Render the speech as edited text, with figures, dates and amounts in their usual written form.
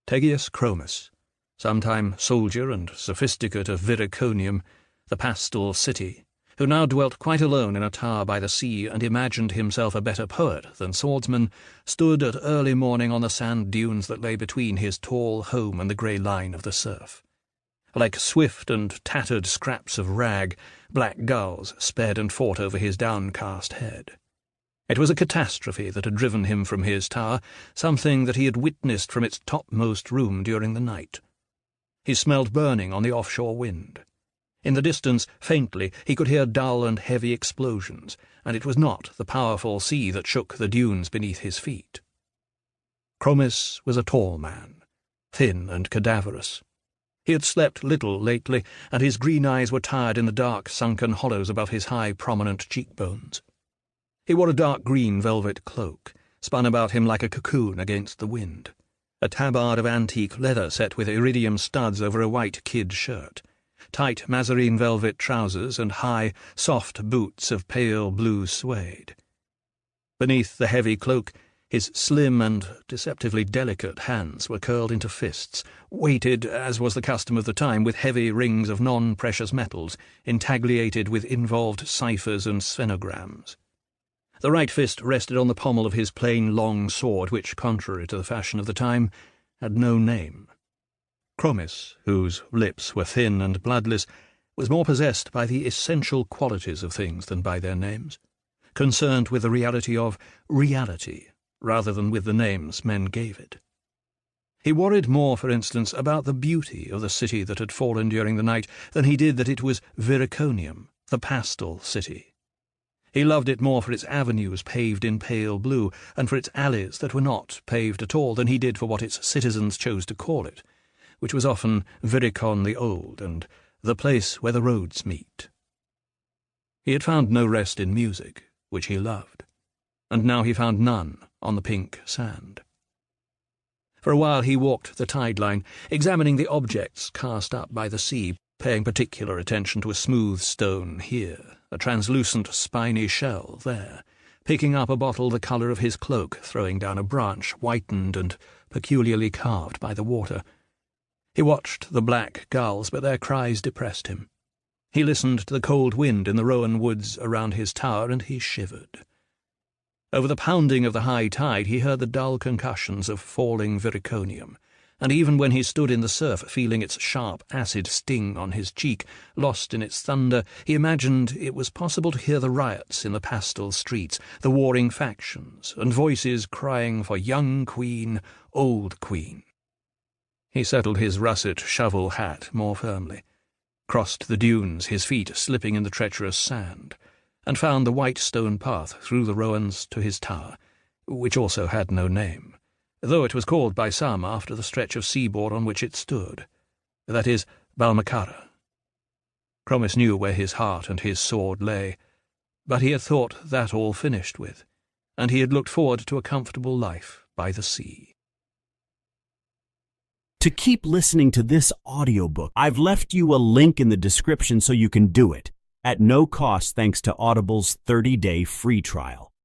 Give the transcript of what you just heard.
Tegius Chromis, sometime soldier and sophisticate of Viriconium, the pastoral city, who now dwelt quite alone in a tower by the sea and imagined himself a better poet than swordsman, stood at early morning on the sand dunes that lay between his tall home and the grey line of the surf. Like swift and tattered scraps of rag, black gulls sped and fought over his downcast head. It was a catastrophe that had driven him from his tower, something that he had witnessed from its topmost room during the night. He smelled burning on the offshore wind. In the distance, faintly, he could hear dull and heavy explosions, and it was not the powerful sea that shook the dunes beneath his feet. Chromis was a tall man, thin and cadaverous. He had slept little lately, and his green eyes were tired in the dark, sunken hollows above his high, prominent cheekbones. He wore a dark green velvet cloak, spun about him like a cocoon against the wind, a tabard of antique leather set with iridium studs over a white kid shirt, tight mazarine velvet trousers, and high, soft boots of pale blue suede. Beneath the heavy cloak, his slim and deceptively delicate hands were curled into fists, weighted, as was the custom of the time, with heavy rings of non-precious metals, intagliated with involved ciphers and sphenograms. The right fist rested on the pommel of his plain long sword, which, contrary to the fashion of the time, had no name. Chromis, whose lips were thin and bloodless, was more possessed by the essential qualities of things than by their names, concerned with the reality of reality, rather than with the names men gave it. He worried more, for instance, about the beauty of the city that had fallen during the night than he did that it was Viriconium, the pastoral city. He loved it more for its avenues paved in pale blue, and for its alleys that were not paved at all, than he did for what its citizens chose to call it, which was often Viricon the Old, and the place where the roads meet. He had found no rest in music, which he loved, and now he found none on the pink sand. For a while he walked the tide-line, examining the objects cast up by the sea, paying particular attention to a smooth stone here, a translucent spiny shell there, picking up a bottle the colour of his cloak, throwing down a branch whitened and peculiarly carved by the water. He watched the black gulls, but their cries depressed him. He listened to the cold wind in the rowan woods around his tower, and he shivered. Over the pounding of the high tide he heard the dull concussions of falling Viriconium, and even when he stood in the surf, feeling its sharp acid sting on his cheek, lost in its thunder, he imagined it was possible to hear the riots in the pastoral streets, the warring factions, and voices crying for young queen, old queen. He settled his russet shovel hat more firmly, crossed the dunes, his feet slipping in the treacherous sand, and found the white stone path through the rowans to his tower, which also had no name, though it was called by some after the stretch of seaboard on which it stood, that is, Balmacara. Chromis knew where his heart and his sword lay, but he had thought that all finished with, and he had looked forward to a comfortable life by the sea. To keep listening to this audiobook, I've left you a link in the description so you can do it, at no cost thanks to Audible's 30-day free trial.